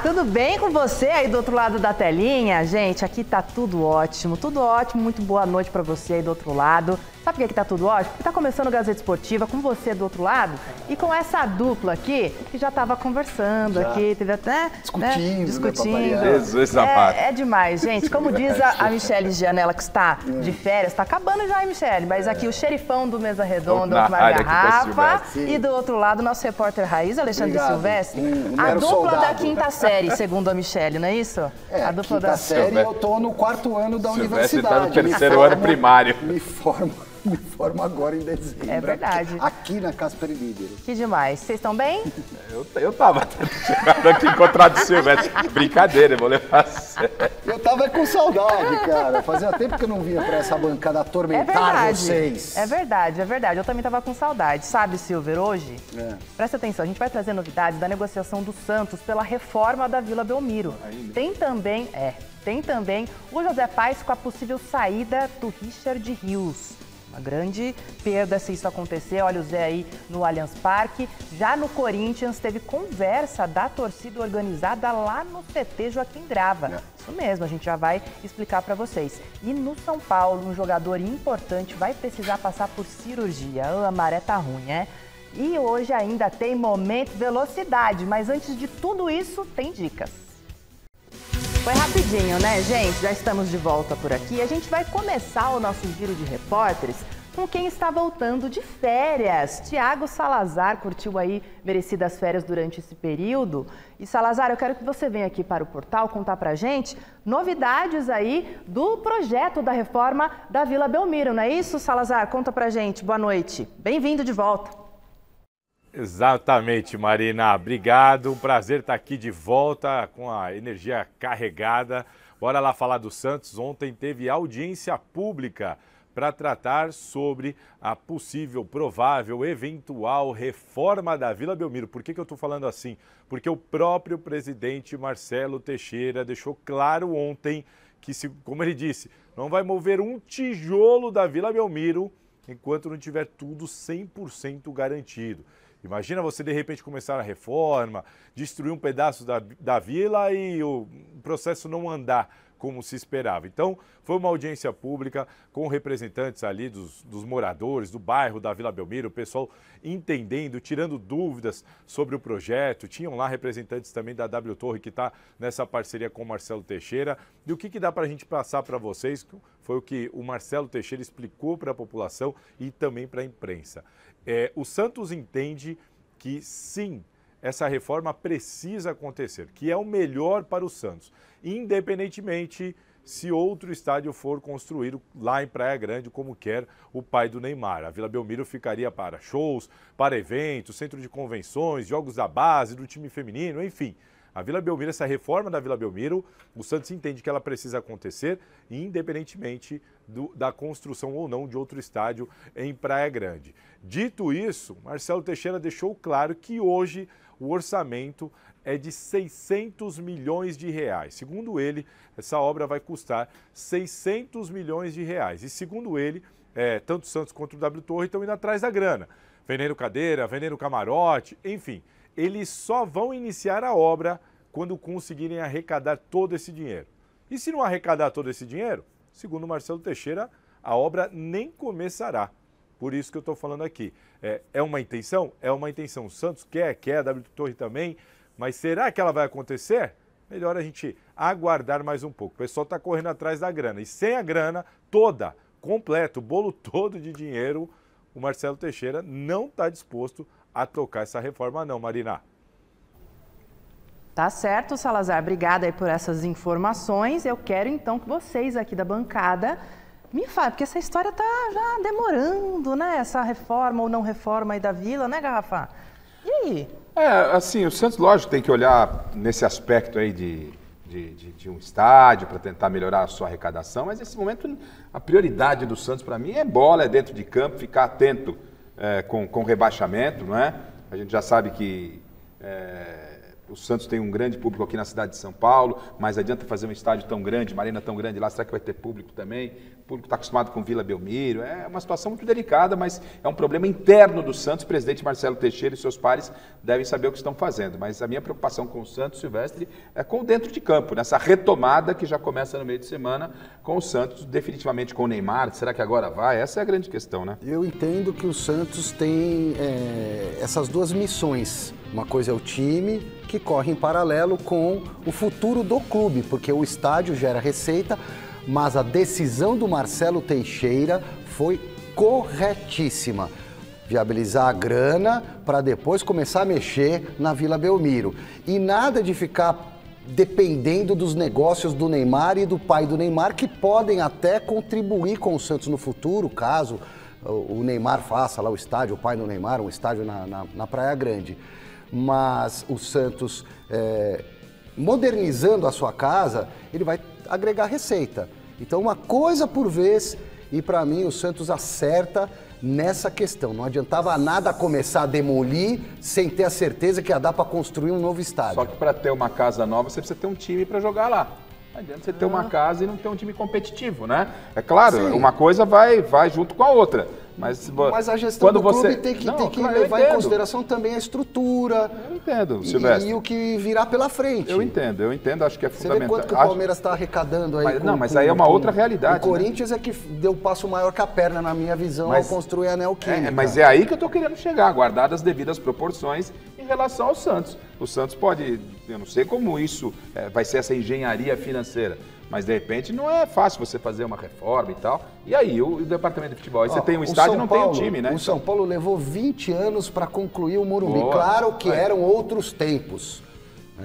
tudo bem com você aí do outro lado da telinha? Gente, aqui tá tudo ótimo, muito boa noite pra você aí do outro lado. Sabe por que tá tudo ótimo? Porque tá começando o Gazeta Esportiva com você do outro lado e com essa dupla aqui, que já tava conversando aqui, teve até... Discutindo. Jesus, é demais, gente. Como diz a Michele Gianella, que está de férias, tá acabando já, hein, Michele? Mas aqui o xerifão do Mesa Redonda, Osmar Garrafa, e do outro lado, nosso repórter raiz, Alexandre Silvestre. A dupla da quinta série, segundo a Michele, não é isso? A dupla da série, eu tô no 4º ano da universidade. Tá no terceiro ano primário. Me formo agora em dezembro. É verdade. Aqui na Casper Líder. Que demais. Vocês estão bem? Eu tava chegando aqui encontrado o Silvestre. Brincadeira, eu vou levar a sério. Eu tava com saudade, cara. Fazia tempo que eu não vinha pra essa bancada atormentar vocês. É verdade. Eu também tava com saudade. Sabe, Silver, hoje, presta atenção, a gente vai trazer novidades da negociação do Santos pela reforma da Vila Belmiro. Tem também o José Paes com a possível saída do Richard Rios. Uma grande perda se isso acontecer. Olha o Zé aí no Allianz Parque. Já no Corinthians teve conversa da torcida organizada lá no CT Joaquim Grava. Isso mesmo, a gente já vai explicar para vocês. E no São Paulo, um jogador importante vai precisar passar por cirurgia. A maré tá ruim, né? E hoje ainda tem Momento Velocidade, mas antes de tudo isso, tem dicas. Foi rapidinho, né, gente? Já estamos de volta por aqui. A gente vai começar o nosso giro de repórteres com quem está voltando de férias. Tiago Salazar curtiu aí merecidas férias durante esse período. E Salazar, eu quero que você venha aqui para o portal contar pra gente novidades aí do projeto da reforma da Vila Belmiro, não é isso, Salazar? Conta pra gente. Boa noite. Bem-vindo de volta. Exatamente, Marina. Obrigado. Um prazer estar aqui de volta com a energia carregada. Bora lá falar do Santos. Ontem teve audiência pública para tratar sobre a possível, provável, eventual reforma da Vila Belmiro. Por que eu estou falando assim? Porque o próprio presidente Marcelo Teixeira deixou claro ontem que, como ele disse, não vai mover um tijolo da Vila Belmiro enquanto não tiver tudo 100% garantido. Imagina você, de repente, começar a reforma, destruir um pedaço da vila e o processo não andar como se esperava. Então, foi uma audiência pública com representantes ali dos moradores, do bairro da Vila Belmiro, o pessoal entendendo, tirando dúvidas sobre o projeto. Tinham lá representantes também da W Torre, que está nessa parceria com o Marcelo Teixeira. E o que dá para a gente passar para vocês foi o que o Marcelo Teixeira explicou para a população e também para a imprensa. O Santos entende que, sim, essa reforma precisa acontecer, que é o melhor para o Santos, independentemente se outro estádio for construído lá em Praia Grande, como quer o pai do Neymar. A Vila Belmiro ficaria para shows, para eventos, centro de convenções, jogos da base, do time feminino, enfim. A Vila Belmiro, essa reforma da Vila Belmiro, o Santos entende que ela precisa acontecer, independentemente da construção ou não de outro estádio em Praia Grande. Dito isso, Marcelo Teixeira deixou claro que hoje o orçamento é de 600 milhões de reais. Segundo ele, essa obra vai custar 600 milhões de reais. E segundo ele, tanto o Santos quanto o W Torre estão indo atrás da grana. Vendendo cadeira, vendendo camarote, enfim. Eles só vão iniciar a obra quando conseguirem arrecadar todo esse dinheiro. E se não arrecadar todo esse dinheiro, segundo Marcelo Teixeira, a obra nem começará. Por isso que eu estou falando aqui. É uma intenção? É uma intenção. O Santos quer, a W Torre também, mas será que ela vai acontecer? Melhor a gente aguardar mais um pouco. O pessoal está correndo atrás da grana. E sem a grana toda, completa, o bolo todo de dinheiro, o Marcelo Teixeira não está disposto a tocar essa reforma não, Marina. Tá certo, Salazar. Obrigada aí por essas informações. Eu quero então que vocês aqui da bancada me falem, porque essa história tá já demorando, né? Essa reforma ou não reforma aí da Vila, né, Garrafa? E aí? Assim, o Santos, lógico, tem que olhar nesse aspecto aí de um estádio para tentar melhorar a sua arrecadação, mas nesse momento a prioridade do Santos para mim é bola, é dentro de campo, ficar atento com rebaixamento, não é? A gente já sabe que O Santos tem um grande público aqui na cidade de São Paulo, mas adianta fazer um estádio tão grande, uma arena tão grande lá, será que vai ter público também? O público está acostumado com Vila Belmiro, é uma situação muito delicada, mas é um problema interno do Santos. O presidente Marcelo Teixeira e seus pares devem saber o que estão fazendo, mas a minha preocupação com o Santos, Silvestre, é com o dentro de campo, nessa retomada que já começa no meio de semana com o Santos, definitivamente com o Neymar. Será que agora vai? Essa é a grande questão, né? Eu entendo que o Santos tem essas duas missões. Uma coisa é o time, que corre em paralelo com o futuro do clube, porque o estádio gera receita, mas a decisão do Marcelo Teixeira foi corretíssima. Viabilizar a grana para depois começar a mexer na Vila Belmiro. E nada de ficar dependendo dos negócios do Neymar e do pai do Neymar, que podem até contribuir com o Santos no futuro, caso o Neymar faça lá o estádio, o pai do Neymar, um estádio na Praia Grande. Mas o Santos, modernizando a sua casa, ele vai agregar receita. Então, uma coisa por vez, e para mim o Santos acerta nessa questão. Não adiantava nada começar a demolir sem ter a certeza que ia dar para construir um novo estádio. Só que para ter uma casa nova, você precisa ter um time para jogar lá. Não adianta você ter uma casa e não ter um time competitivo, né? É claro, Sim. Uma coisa vai junto com a outra. Mas a gestão do clube tem que levar em consideração também a estrutura. Eu entendo, Silvestre. E o que virá pela frente. Eu entendo, acho que é fundamental. Você vê quanto que o Palmeiras está arrecadando aí. Mas aí é uma outra realidade. O Corinthians é que deu o passo maior que a perna, na minha visão, ao construir a Neoquímica. Mas é aí que eu estou querendo chegar, guardadas as devidas proporções em relação ao Santos. O Santos pode, eu não sei como isso vai ser essa engenharia financeira, mas de repente não é fácil você fazer uma reforma e tal. E aí o departamento de futebol, aí você tem um estádio e não tem um time, né? O São Paulo levou 20 anos para concluir o Morumbi. Claro que eram outros tempos.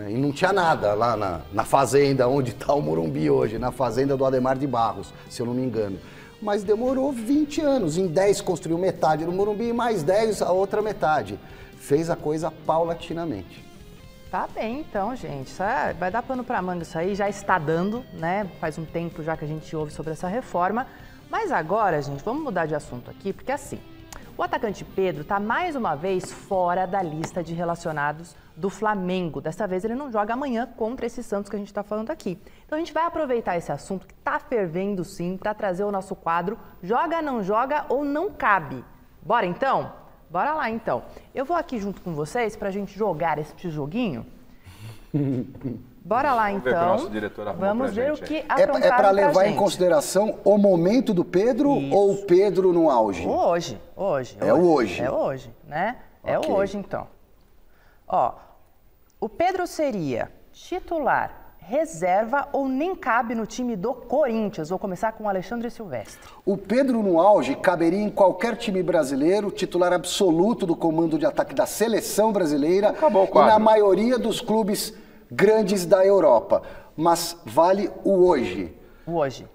E não tinha nada lá na fazenda onde está o Morumbi hoje, na fazenda do Ademar de Barros, se eu não me engano. Mas demorou 20 anos. Em 10 construiu metade do Morumbi e mais 10 a outra metade. Fez a coisa paulatinamente. Tá bem, então, gente. Vai dar pano pra manga isso aí, já está dando, né? Faz um tempo já que a gente ouve sobre essa reforma. Mas agora, gente, vamos mudar de assunto aqui, porque assim, o atacante Pedro tá mais uma vez fora da lista de relacionados do Flamengo. Dessa vez ele não joga amanhã contra esse Santos que a gente tá falando aqui. Então a gente vai aproveitar esse assunto que tá fervendo sim, para trazer o nosso quadro Joga, Não Joga ou Não Cabe. Bora então? Bora lá, então. Eu vou aqui junto com vocês pra gente jogar esse joguinho. Bora lá, então. Vamos ver o que aprontaram É para levar em consideração o momento do Pedro ou o Pedro no auge? Hoje. É o hoje. É hoje, né? É o hoje, então. Ó, o Pedro seria titular, reserva ou nem cabe no time do Corinthians? Vou começar com o Alexandre Silvestre. O Pedro no auge caberia em qualquer time brasileiro, titular absoluto do comando de ataque da seleção brasileira e na maioria dos clubes grandes da Europa. Mas vale o hoje. O hoje.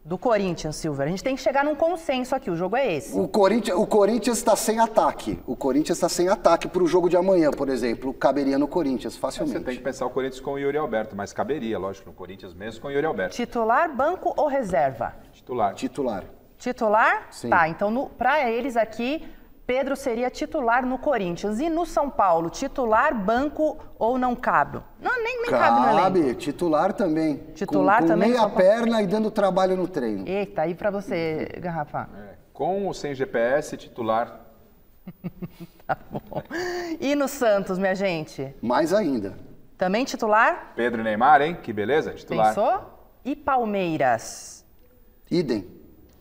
Do Corinthians, Silver. A gente tem que chegar num consenso aqui, o jogo é esse. O Corinthians está sem ataque. O Corinthians está sem ataque para o jogo de amanhã, por exemplo. Caberia no Corinthians facilmente. Você tem que pensar o Corinthians com o Yuri Alberto, mas caberia, lógico, no Corinthians mesmo com o Yuri Alberto. Titular, banco ou reserva? Titular. Titular? Sim. Tá, então para eles aqui, Pedro seria titular no Corinthians. E no São Paulo, titular, banco ou não cabe? Não, nem cabe no elenco. Cabe, titular também. Titular com também. Meia perna e dando trabalho no treino. Eita, aí pra você, Garrafa. Com ou sem GPS, titular. Tá bom. E no Santos, minha gente? Mais ainda. Também titular? Pedro e Neymar, hein? Que beleza, titular. Pensou? E Palmeiras? Idem.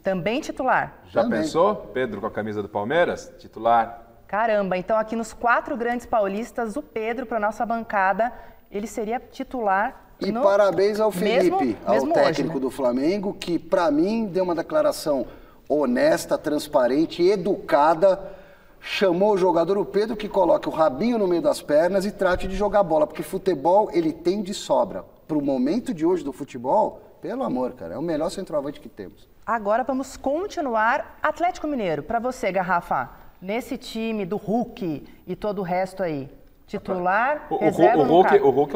Também titular? Já Também. pensou? Pedro com a camisa do Palmeiras, titular. Caramba, então aqui nos 4 grandes paulistas, o Pedro, para nossa bancada, ele seria titular. E parabéns ao Felipe, mesmo ao técnico hoje, né? do Flamengo, que para mim deu uma declaração honesta, transparente, educada. Chamou o jogador, o Pedro, que coloque o rabinho no meio das pernas e trate de jogar bola, porque futebol ele tem de sobra. Para o momento de hoje do futebol, pelo amor, cara, é o melhor centroavante que temos. Agora vamos continuar. Atlético Mineiro, para você, Garrafa, nesse time do Hulk e todo o resto aí, titular, reserva ou não cabe? O Hulk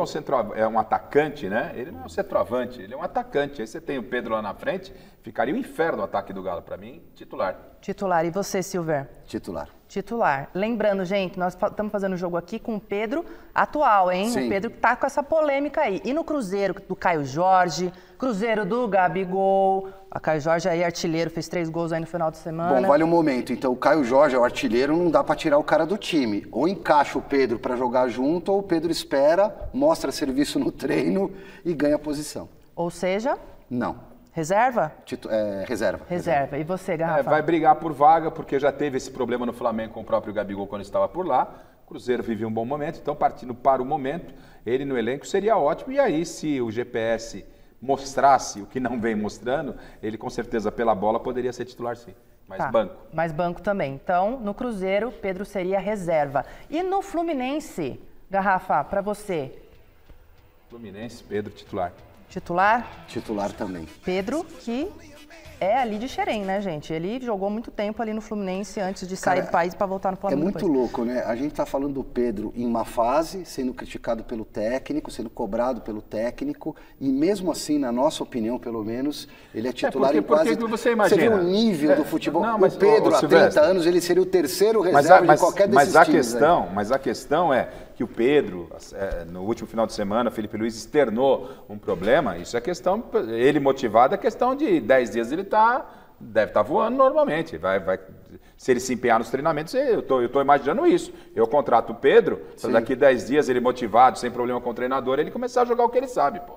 é um atacante, né? Ele não é um centroavante, ele é um atacante. Aí você tem o Pedro lá na frente, ficaria o inferno o ataque do Galo. Para mim, titular. Titular. E você, Silver? Titular. Titular. Lembrando, gente, nós estamos fazendo o jogo aqui com o Pedro atual, hein? Sim. O Pedro que tá com essa polêmica aí. E no Cruzeiro do Caio Jorge, Cruzeiro do Gabigol. A Caio Jorge aí, artilheiro, fez 3 gols aí no final de semana. Bom, vale um momento. Então, o Caio Jorge é o artilheiro, não dá para tirar o cara do time. Ou encaixa o Pedro para jogar junto, ou o Pedro espera, mostra serviço no treino e ganha posição. Ou seja? Não. Reserva? Reserva. Reserva. E você, Garrafa? Vai brigar por vaga, porque já teve esse problema no Flamengo com o próprio Gabigol quando estava por lá. O Cruzeiro vivia um bom momento, então partindo para o momento, ele no elenco seria ótimo. E aí, se o GPS mostrasse o que não vem mostrando, ele com certeza pela bola poderia ser titular sim. Mas banco. Mas banco também. Então, no Cruzeiro, Pedro seria reserva. E no Fluminense, Garrafa, para você? Fluminense, Pedro titular. Titular? Titular também. Pedro, que é ali de Xerém, né, gente? Ele jogou muito tempo ali no Fluminense antes de sair do país para voltar no Flamengo. É muito depois. louco, né? A gente tá falando do Pedro em uma fase, sendo criticado pelo técnico, sendo cobrado pelo técnico, e mesmo assim, na nossa opinião, pelo menos, ele é titular em quase... Porque você imagina... Você vê o nível do futebol. Não, mas, o Pedro, há 30 anos, ele seria o terceiro reserva de qualquer desses times. Mas a questão é que o Pedro, no último final de semana, o Felipe Luiz externou um problema. Isso é questão, ele motivado, é questão de 10 dias ele deve estar voando normalmente. Se ele se empenhar nos treinamentos, eu estou imaginando isso. Eu contrato o Pedro, para daqui 10 dias ele motivado, sem problema com o treinador, ele começar a jogar o que ele sabe, pô.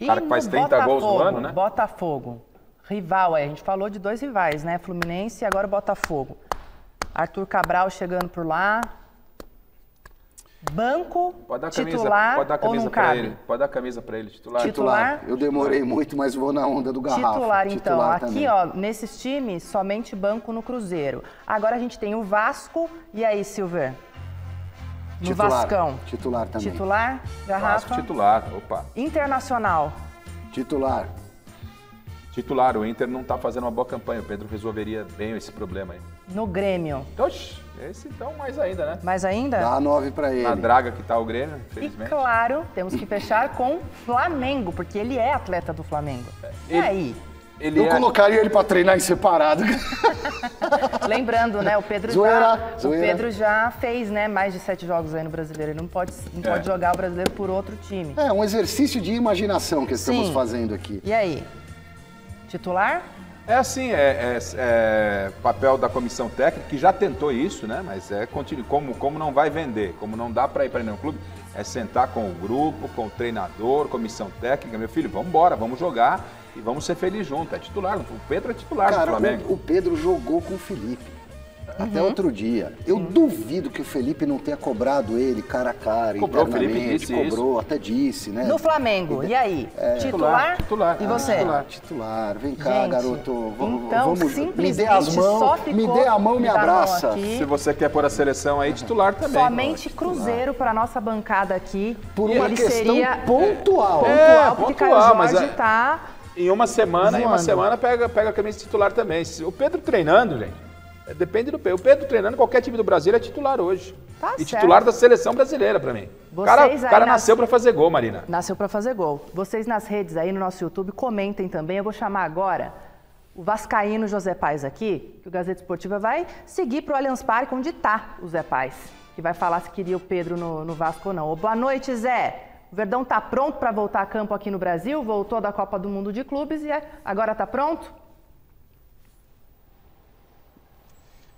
O cara que faz 30 gols no ano, né? Botafogo, rival aí, a gente falou de 2 rivais, né? Fluminense e agora o Botafogo. Arthur Cabral chegando por lá. Banco, titular ou não cabe? Pode dar a camisa para ele, titular. Titular? Eu demorei muito, mas vou na onda do Garrafa. Titular, então. Titular aqui, também. ó, nesses times, somente banco no Cruzeiro. Agora a gente tem o Vasco. E aí, Silver? No Titular. Vascão. Titular também. Titular? Garrafa? Vasco titular, opa. Internacional. Titular. Titular, o Inter não está fazendo uma boa campanha. O Pedro resolveria bem esse problema aí. No Grêmio. Oxi, esse então mais ainda, né? Mais ainda? Dá 9 para ele. Na draga que tá o Grêmio, E infelizmente. claro, temos que fechar com Flamengo, porque ele é atleta do Flamengo. E aí? Eu colocaria ele para treinar em separado. Lembrando, né, o Pedro já fez, né, mais de 7 jogos aí no Brasileiro. Ele não pode jogar o Brasileiro por outro time. É um exercício de imaginação que estamos fazendo aqui. E aí? Titular? É assim, é papel da comissão técnica, que já tentou isso, né? Mas como não vai vender, como não dá para ir para nenhum clube, é sentar com o grupo, com o treinador, comissão técnica. Meu filho, vamos embora, vamos jogar e vamos ser felizes juntos. É titular, o Pedro é titular do Flamengo. O Pedro jogou com o Felipe. Até outro dia. Eu duvido que o Felipe não tenha cobrado ele cara a cara, cobrou, internamente. O Felipe disse cobrou, isso. Até disse, né? No Flamengo, e aí? Titular? Titular. E você? Titular. Vem cá, garoto. Então, vamos, me dê as mãos, me dê a mão, me abraça. Se você quer pôr a seleção aí, titular também. Somente Cruzeiro para nossa bancada aqui. Por uma questão seria pontual. Porque Caio Jorge tá... Em uma semana pega a camisa titular também. O Pedro treinando, gente. Depende do Pedro. O Pedro treinando, qualquer time do Brasil é titular hoje. Tá e certo. Titular da seleção brasileira pra mim. O cara nasceu pra fazer gol, Marina. Nasceu pra fazer gol. Vocês nas redes aí no nosso YouTube, comentem também. Eu vou chamar agora o vascaíno José Paes aqui, que o Gazeta Esportiva vai seguir pro Allianz Parque, onde tá o Zé Paes, que vai falar se queria o Pedro no Vasco ou não. Boa noite, Zé. O Verdão tá pronto para voltar a campo aqui no Brasil, voltou da Copa do Mundo de Clubes e agora tá pronto?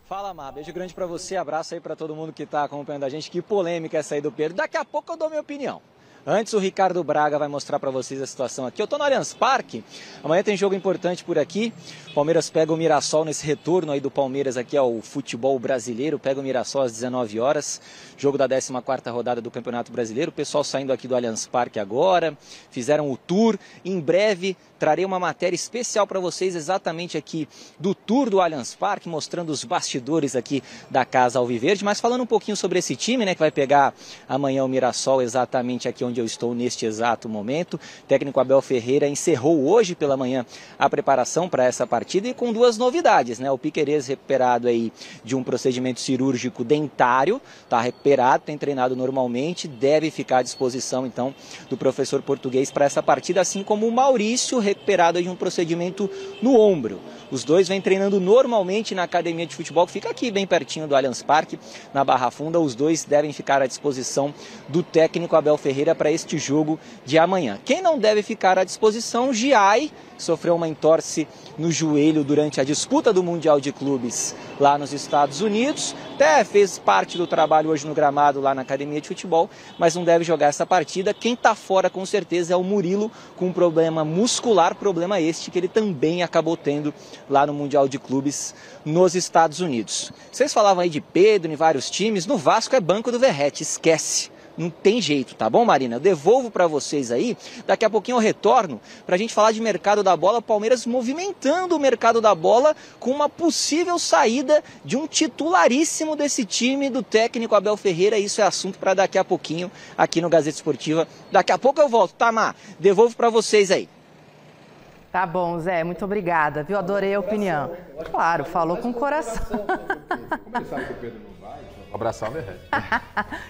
Fala, Mar, beijo grande pra você, abraço aí pra todo mundo que tá acompanhando a gente. Que polêmica essa aí do Pedro. Daqui a pouco eu dou minha opinião. Antes o Ricardo Braga vai mostrar pra vocês a situação aqui. Eu tô no Allianz Parque, amanhã tem jogo importante por aqui. Palmeiras pega o Mirassol nesse retorno aí do Palmeiras aqui ao futebol brasileiro. Pega o Mirassol às 19 horas, jogo da 14ª rodada do Campeonato Brasileiro. O pessoal saindo aqui do Allianz Parque agora, fizeram o tour. Em breve trarei uma matéria especial para vocês exatamente aqui do tour do Allianz Parque, mostrando os bastidores aqui da Casa Alviverde. Mas falando um pouquinho sobre esse time, né, que vai pegar amanhã o Mirassol exatamente aqui onde eu estou neste exato momento. O técnico Abel Ferreira encerrou hoje pela manhã a preparação para essa partida e com duas novidades, né? O Piquerez recuperado aí de um procedimento cirúrgico dentário, está recuperado, tem treinado normalmente, deve ficar à disposição então do professor português para essa partida, assim como o Maurício recuperado de um procedimento no ombro. Os dois vêm treinando normalmente na academia de futebol, que fica aqui bem pertinho do Allianz Parque, na Barra Funda. Os dois devem ficar à disposição do técnico Abel Ferreira para este jogo de amanhã. Quem não deve ficar à disposição, Giai, sofreu uma entorse no joelho durante a disputa do Mundial de Clubes lá nos Estados Unidos. Até fez parte do trabalho hoje no gramado lá na academia de futebol, mas não deve jogar essa partida. Quem está fora com certeza é o Murilo, com um problema muscular, problema este que ele também acabou tendo lá no Mundial de Clubes nos Estados Unidos. Vocês falavam aí de Pedro em vários times, no Vasco é banco do Verratti, esquece. Não tem jeito, tá bom, Marina? Eu devolvo para vocês aí. Daqui a pouquinho eu retorno para a gente falar de mercado da bola. Palmeiras movimentando o mercado da bola com uma possível saída de um titularíssimo desse time, do técnico Abel Ferreira. Isso é assunto para daqui a pouquinho aqui no Gazeta Esportiva. Daqui a pouco eu volto, tá, Má? Devolvo para vocês aí. Tá bom, Zé, muito obrigada, viu? Adorei a opinião. Claro, falou com o coração. Como ele sabe que o Pedro não vai, abraçar o Verratti.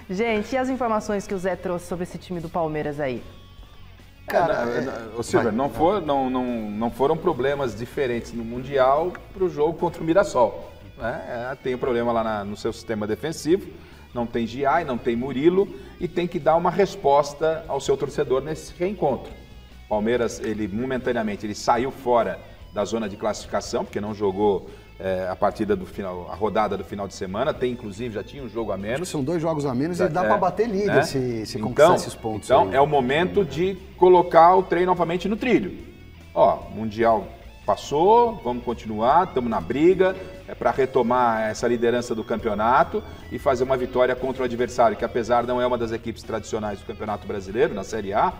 Gente, e as informações que o Zé trouxe sobre esse time do Palmeiras aí? Cara, o Silver, não foram problemas diferentes no Mundial para o jogo contra o Mirassol. Né? Tem um problema lá no seu sistema defensivo, não tem Giai, não tem Murilo e tem que dar uma resposta ao seu torcedor nesse reencontro. Palmeiras, momentaneamente, ele saiu fora da zona de classificação, porque não jogou a partida do final, a rodada do final de semana, inclusive, já tinha um jogo a menos. São 2 jogos a menos e dá para bater líder, né? se conquistar esses pontos. Então, aí. É o momento de colocar o trem novamente no trilho. Mundial passou, vamos continuar, estamos na briga, para retomar essa liderança do campeonato e fazer uma vitória contra o adversário, que apesar não é uma das equipes tradicionais do Campeonato Brasileiro, na Série A,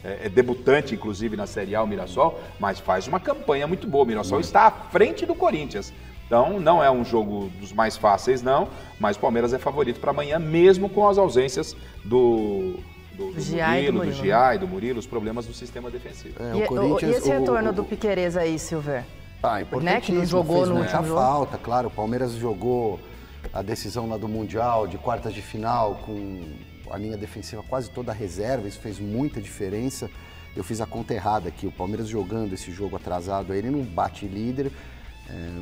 é debutante, inclusive, na Série A, o Mirassol, mas faz uma campanha muito boa. O Mirassol está à frente do Corinthians. Então, não é um jogo dos mais fáceis, não, mas o Palmeiras é favorito para amanhã, mesmo com as ausências do Giai, do Murilo, os problemas do sistema defensivo. E esse retorno do Piquerez aí, Silver? Importantíssimo. Né? Que não jogou no último jogo. Falta, claro. O Palmeiras jogou a decisão lá do Mundial, de quartas de final, com a linha defensiva quase toda a reserva, isso fez muita diferença. Eu fiz a conta errada aqui, o Palmeiras jogando esse jogo atrasado, ele não bate líder,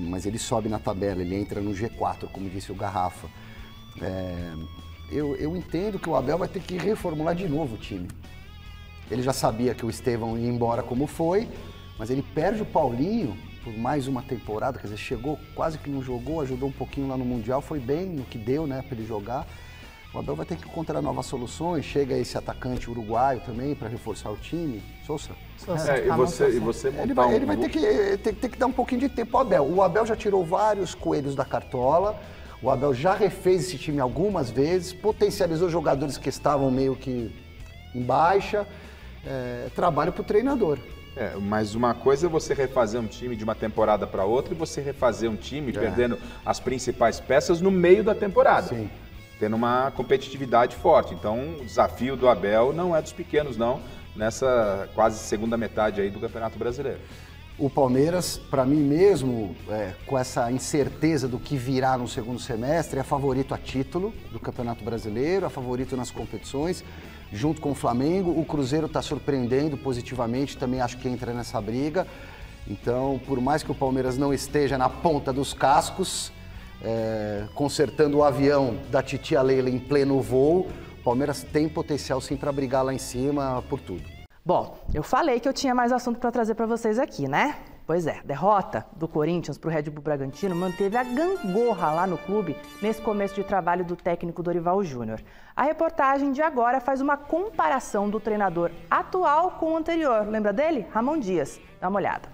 mas ele sobe na tabela, ele entra no G4, como disse o Garrafa. Eu entendo que o Abel vai ter que reformular de novo o time. Ele já sabia que o Estevão ia embora como foi, mas ele perde o Paulinho por mais uma temporada, quer dizer, chegou, quase que não jogou, ajudou um pouquinho lá no Mundial, foi bem no que deu, né, para ele jogar. O Abel vai ter que encontrar novas soluções, chega esse atacante uruguaio também para reforçar o time. Sousa. E você montar ele vai ter que dar um pouquinho de tempo ao Abel. O Abel já tirou vários coelhos da cartola, o Abel já refez esse time algumas vezes, potencializou jogadores que estavam meio que em baixa, trabalho para o treinador. Mas uma coisa é você refazer um time de uma temporada para outra e você refazer um time perdendo as principais peças no meio da temporada. Sim. Tendo uma competitividade forte. Então, o desafio do Abel não é dos pequenos, não, nessa quase segunda metade aí do Campeonato Brasileiro. O Palmeiras, para mim mesmo, com essa incerteza do que virá no segundo semestre, é favorito a título do Campeonato Brasileiro, é favorito nas competições, junto com o Flamengo. O Cruzeiro está surpreendendo positivamente, também acho que entra nessa briga. Então, por mais que o Palmeiras não esteja na ponta dos cascos, consertando o avião da titia Leila em pleno voo, o Palmeiras tem potencial sim para brigar lá em cima por tudo. Bom, eu falei que eu tinha mais assunto para trazer para vocês aqui, né? Pois é, derrota do Corinthians para o Red Bull Bragantino manteve a gangorra lá no clube nesse começo de trabalho do técnico Dorival Júnior. A reportagem de agora faz uma comparação do treinador atual com o anterior. Lembra dele? Ramon Dias. Dá uma olhada.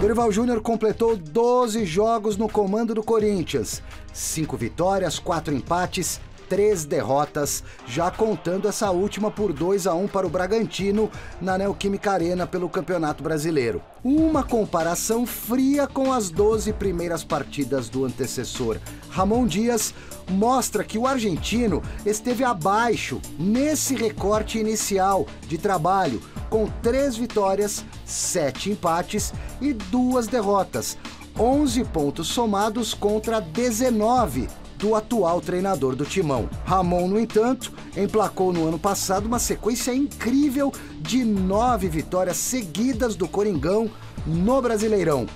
Dorival Júnior completou 12 jogos no comando do Corinthians. 5 vitórias, 4 empates 3 derrotas, já contando essa última por 2-1 para o Bragantino na Neoquímica Arena pelo Campeonato Brasileiro. Uma comparação fria com as 12 primeiras partidas do antecessor Ramon Dias mostra que o argentino esteve abaixo nesse recorte inicial de trabalho, com 3 vitórias, 7 empates e 2 derrotas, 11 pontos somados contra 19 do atual treinador do Timão. Ramon, no entanto, emplacou no ano passado uma sequência incrível de 9 vitórias seguidas do Coringão no Brasileirão.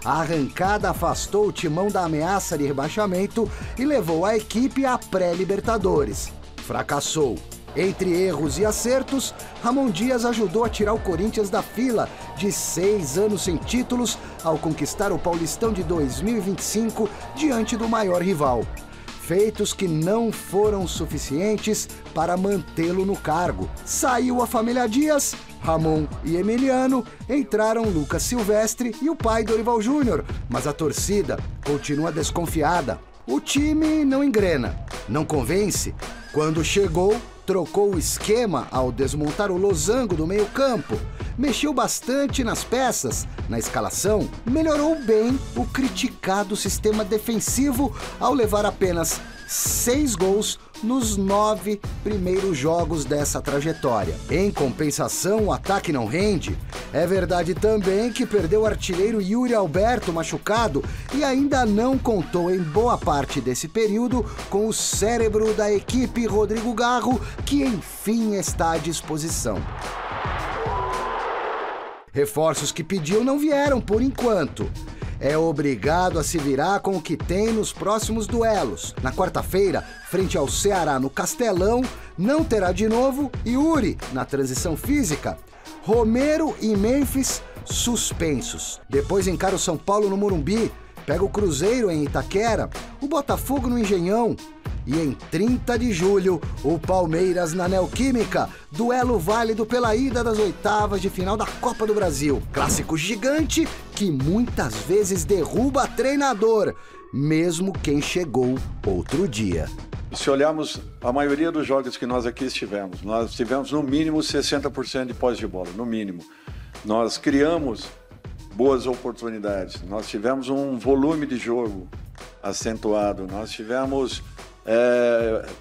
A arrancada afastou o Timão da ameaça de rebaixamento e levou a equipe à pré-Libertadores. Fracassou. Entre erros e acertos, Ramon Dias ajudou a tirar o Corinthians da fila de 6 anos sem títulos ao conquistar o Paulistão de 2025 diante do maior rival. Feitos que não foram suficientes para mantê-lo no cargo. Saiu a família Dias, Ramon e Emiliano, entraram Lucas Silvestre e o pai Dorival Júnior, mas a torcida continua desconfiada. O time não engrena, não convence. Quando chegou, trocou o esquema ao desmontar o losango do meio-campo, mexeu bastante nas peças, na escalação, melhorou bem o criticado sistema defensivo ao levar apenas 6 gols nos 9 primeiros jogos dessa trajetória. Em compensação, o ataque não rende. É verdade também que perdeu o artilheiro Yuri Alberto machucado e ainda não contou em boa parte desse período com o cérebro da equipe Rodrigo Garro, que enfim está à disposição. Reforços que pediu não vieram por enquanto. É obrigado a se virar com o que tem nos próximos duelos. Na quarta-feira, frente ao Ceará no Castelão, não terá de novo Yuri na transição física. Romero e Memphis suspensos. Depois encara o São Paulo no Morumbi, pega o Cruzeiro em Itaquera, o Botafogo no Engenhão. E em 30 de julho, o Palmeiras na Neoquímica, duelo válido pela ida das oitavas de final da Copa do Brasil. Clássico gigante que muitas vezes derruba treinador, mesmo quem chegou outro dia. Se olharmos a maioria dos jogos que nós aqui estivemos, nós tivemos no mínimo 60% de posse de bola, no mínimo. Nós criamos boas oportunidades, nós tivemos um volume de jogo acentuado, nós tivemos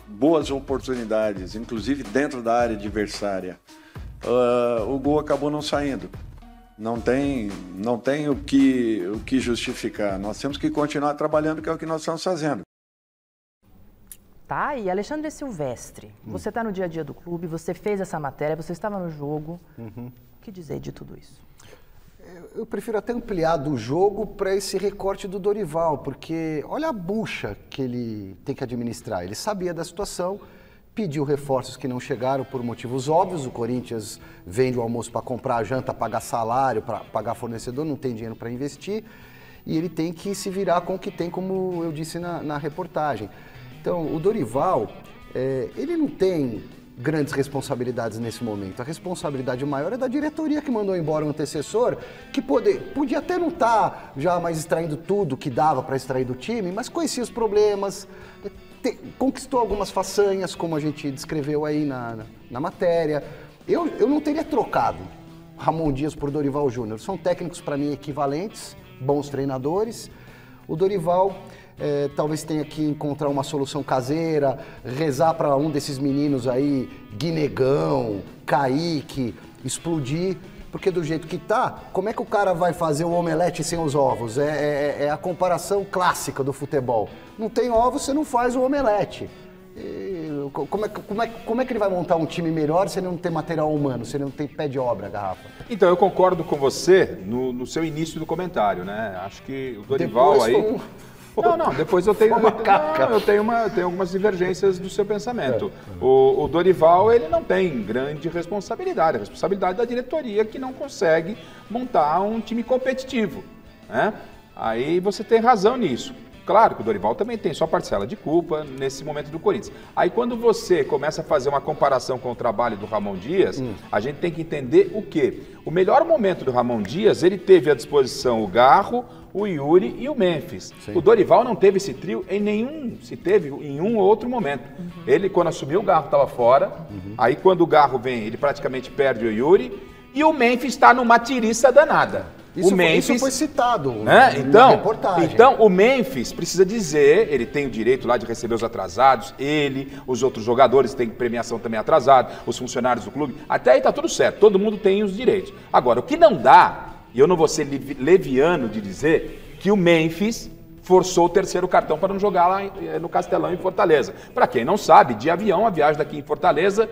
boas oportunidades, inclusive dentro da área adversária. O gol acabou não saindo. Não tem o que justificar. Nós temos que continuar trabalhando, que é o que nós estamos fazendo. Tá, e Alexandre Silvestre, você está no dia a dia do clube, você fez essa matéria, você estava no jogo. O que dizer de tudo isso? Eu prefiro até ampliar do jogo para esse recorte do Dorival, porque olha a bucha que ele tem que administrar. Ele sabia da situação, pediu reforços que não chegaram por motivos óbvios. O Corinthians vende o almoço para comprar a janta, pagar salário, para pagar fornecedor, não tem dinheiro para investir. E ele tem que se virar com o que tem, como eu disse na reportagem. Então, o Dorival, ele não tem grandes responsabilidades nesse momento. A responsabilidade maior é da diretoria que mandou embora o antecessor, que podia até não estar já mais extraindo tudo que dava para extrair do time, mas conhecia os problemas, conquistou algumas façanhas, como a gente descreveu aí na matéria. Eu não teria trocado Ramon Dias por Dorival Júnior. São técnicos, para mim, equivalentes, bons treinadores. O Dorival talvez tenha que encontrar uma solução caseira, rezar para um desses meninos aí, Guinegão, Kaique, explodir, porque do jeito que tá, como é que o cara vai fazer o omelete sem os ovos? É a comparação clássica do futebol. Não tem ovos, você não faz o omelete. Como é que ele vai montar um time melhor se ele não tem material humano, se ele não tem pé de obra, Garrafa? Então, eu concordo com você no seu início do comentário, né? Acho que o Dorival depois aí... Não, depois eu tenho algumas divergências do seu pensamento. O Dorival, ele não tem grande responsabilidade, a responsabilidade da diretoria que não consegue montar um time competitivo, né? Aí você tem razão nisso. Claro que o Dorival também tem sua parcela de culpa nesse momento do Corinthians. Aí quando você começa a fazer uma comparação com o trabalho do Ramon Dias, a gente tem que entender o quê? O melhor momento do Ramon Dias, ele teve à disposição o Garro, o Yuri e o Memphis. Sim. O Dorival não teve esse trio se teve em um ou outro momento. Ele, quando assumiu, o Garro estava fora. Aí, quando o Garro vem, ele praticamente perde o Yuri. E o Memphis está numa tiriça danada. Isso foi citado né? na reportagem. Então, o Memphis precisa dizer, ele tem o direito lá de receber os atrasados, os outros jogadores têm premiação também atrasada, os funcionários do clube, até aí tá tudo certo, todo mundo tem os direitos. Agora, o que não dá, e eu não vou ser leviano de dizer, que o Memphis forçou o terceiro cartão para não jogar lá no Castelão, em Fortaleza. Para quem não sabe, de avião, a viagem daqui em Fortaleza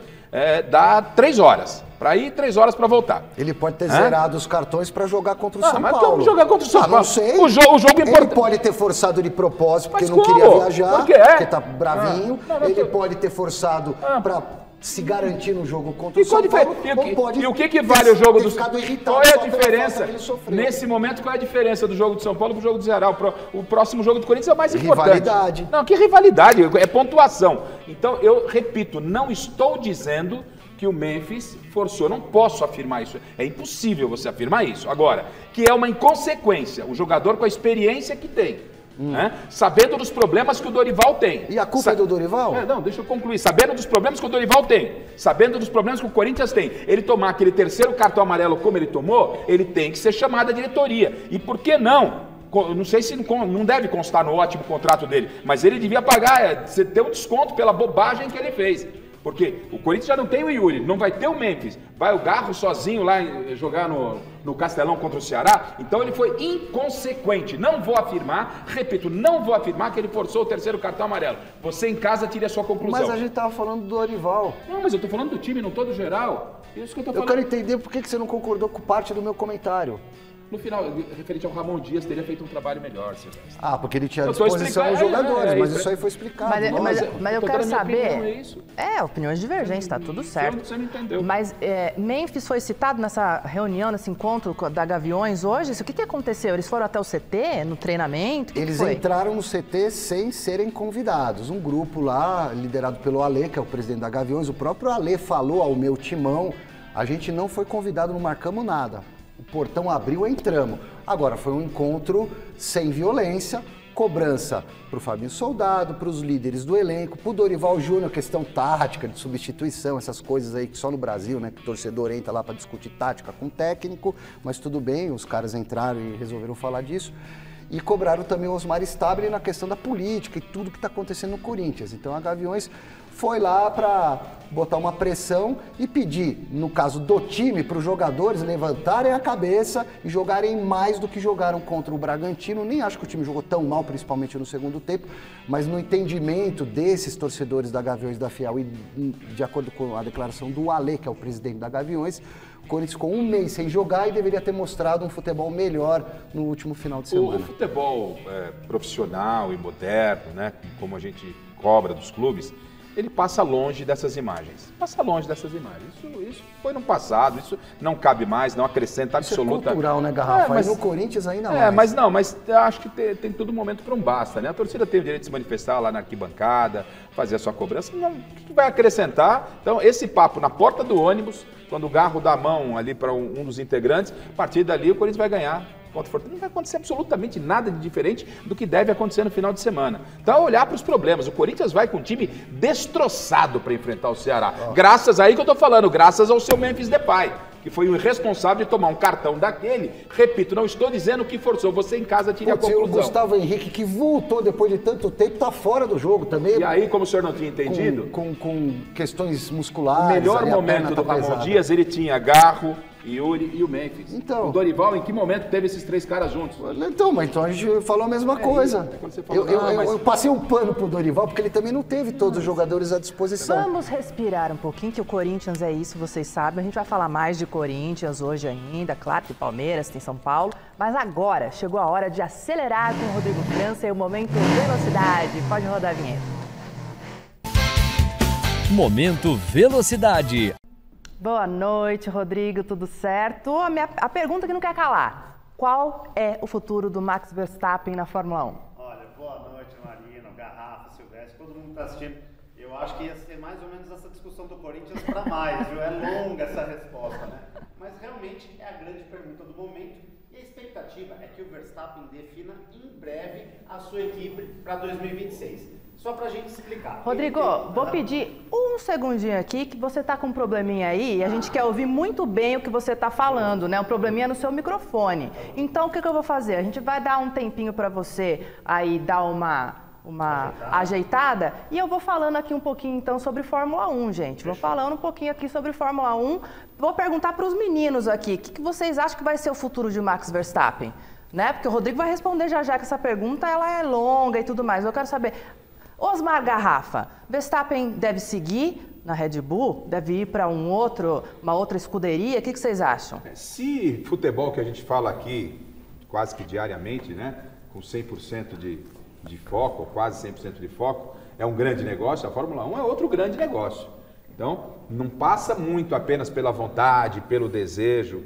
dá 3 horas. Para ir, 3 horas para voltar. Ele pode ter zerado os cartões para jogar contra o São mas Paulo. Como jogar contra o São Paulo? Não sei. O jogo importante. Ele pode ter forçado de propósito porque Mas não queria viajar, porque tá bravinho. Ele pode ter forçado para se garantir no jogo contra o São Paulo. E o que vale o jogo do São Paulo? Qual é a diferença? Nesse momento, qual é a diferença do jogo do São Paulo para o jogo do Ceará? O próximo jogo do Corinthians é o mais importante. Rivalidade. Não, que rivalidade? É pontuação. Então, eu repito, não estou dizendo que o Memphis forçou. Eu não posso afirmar isso. É impossível você afirmar isso. Agora, que é uma inconsequência. O jogador com a experiência que tem. Né? Sabendo dos problemas que o Dorival tem. E a culpa é do Dorival? Não, deixa eu concluir. Sabendo dos problemas que o Dorival tem. Sabendo dos problemas que o Corinthians tem. Ele tomar aquele terceiro cartão amarelo como ele tomou, ele tem que ser chamado à diretoria. E por que não? Não sei se não deve constar no ótimo contrato dele, mas ele devia pagar, ter um desconto pela bobagem que ele fez. Porque o Corinthians já não tem o Yuri, não vai ter o Memphis. Vai o Garro sozinho lá jogar no Castelão contra o Ceará. Então ele foi inconsequente. Não vou afirmar, repito, não vou afirmar que ele forçou o terceiro cartão amarelo. Você em casa tire a sua conclusão. Mas a gente estava falando do Dorival. Não, mas eu estou falando do time, não estou do geral. Isso que eu tô falando. Eu quero entender por que você não concordou com parte do meu comentário. No final, referente ao Ramon Dias, teria feito um trabalho melhor, Silvestre. Porque ele tinha à disposição os jogadores, mas isso aí foi explicado. Mas eu quero saber... Opiniões divergentes, tá tudo certo. Você não entendeu. Mas Memphis foi citado nessa reunião, nesse encontro da Gaviões hoje? O que aconteceu? Eles foram até o CT, no treinamento? Eles entraram no CT sem serem convidados. Um grupo lá, liderado pelo Alê, que é o presidente da Gaviões, o próprio Alê falou ao meu timão, a gente não foi convidado, não marcamos nada. O portão abriu, entramos. Agora, foi um encontro sem violência, cobrança para o Fabinho Soldado, para os líderes do elenco, para o Dorival Júnior, questão tática, de substituição, essas coisas aí que só no Brasil, né, que o torcedor entra lá para discutir tática com o técnico, mas tudo bem, os caras entraram e resolveram falar disso. E cobraram também o Osmar Stabile na questão da política e tudo que está acontecendo no Corinthians. Então a Gaviões foi lá para botar uma pressão e pedir, no caso do time, para os jogadores levantarem a cabeça e jogarem mais do que jogaram contra o Bragantino. Nem acho que o time jogou tão mal, principalmente no segundo tempo, mas no entendimento desses torcedores da Gaviões da Fiel e de acordo com a declaração do Alê, que é o presidente da Gaviões, o Corinthians ficou um mês sem jogar e deveria ter mostrado um futebol melhor no último final de semana. O futebol profissional e moderno, né, como a gente cobra dos clubes, ele passa longe dessas imagens. Passa longe dessas imagens. Isso foi no passado, isso não cabe mais, não acrescenta absoluta... Isso é cultural, né, Garrafa? Mas no Corinthians ainda mais. Mas eu acho que tem todo momento para um basta, né? A torcida tem o direito de se manifestar lá na arquibancada, fazer a sua cobrança. Não, o que vai acrescentar? Então, esse papo na porta do ônibus, quando o Garro dá a mão ali para um dos integrantes, a partir dali o Corinthians vai ganhar. Não vai acontecer absolutamente nada de diferente do que deve acontecer no final de semana. Então, olhar para os problemas. O Corinthians vai com um time destroçado para enfrentar o Ceará. Graças aí que eu estou falando, graças ao seu Memphis Depay, que foi o irresponsável de tomar um cartão daquele. Repito, não estou dizendo que forçou. Você em casa tire a conclusão. O Gustavo Henrique, que voltou depois de tanto tempo, está fora do jogo também. E aí, como o senhor não tinha entendido... Com questões musculares... O melhor momento do Ramon Dias, ele tinha Garro, Yuri e o Memphis. Então, o Dorival, em que momento teve esses 3 caras juntos? Então a gente falou a mesma coisa. Eu passei um pano pro Dorival, porque ele também não teve todos os jogadores à disposição. Vamos respirar um pouquinho, que o Corinthians é isso, vocês sabem. A gente vai falar mais de Corinthians hoje ainda, claro, tem Palmeiras, tem São Paulo. Mas agora chegou a hora de acelerar com o Rodrigo França e o Momento Velocidade. Pode rodar a vinheta. Momento Velocidade. Boa noite, Rodrigo, tudo certo? A pergunta que não quer calar: qual é o futuro do Max Verstappen na Fórmula 1? Olha, boa noite, Marina, Garrafa, Silvestre, todo mundo está assistindo. Eu acho que ia ser mais ou menos essa discussão do Corinthians para mais, viu? É longa essa resposta, né? Mas realmente é a grande pergunta do momento E a expectativa é que o Verstappen defina em breve a sua equipe para 2026. Só para a gente explicar. Rodrigo, vou pedir um segundinho aqui, que você está com um probleminha aí e a gente quer ouvir muito bem o que você está falando, né? Um probleminha no seu microfone. Então, o que eu vou fazer? A gente vai dar um tempinho para você aí dar uma ajeitada e eu vou falando aqui um pouquinho então sobre Fórmula 1, gente. Vou falando um pouquinho aqui sobre Fórmula 1. Vou perguntar para os meninos aqui, o que vocês acham que vai ser o futuro de Max Verstappen? Né? Porque o Rodrigo vai responder já que essa pergunta ela é longa e tudo mais. Eu quero saber... Osmar Garrafa, Verstappen deve seguir na Red Bull? Deve ir para uma outra escuderia? O que vocês acham? Se futebol que a gente fala aqui quase que diariamente, né, com 100% de foco, quase 100% de foco, é um grande negócio, a Fórmula 1 é outro grande negócio. Então, não passa muito apenas pela vontade, pelo desejo,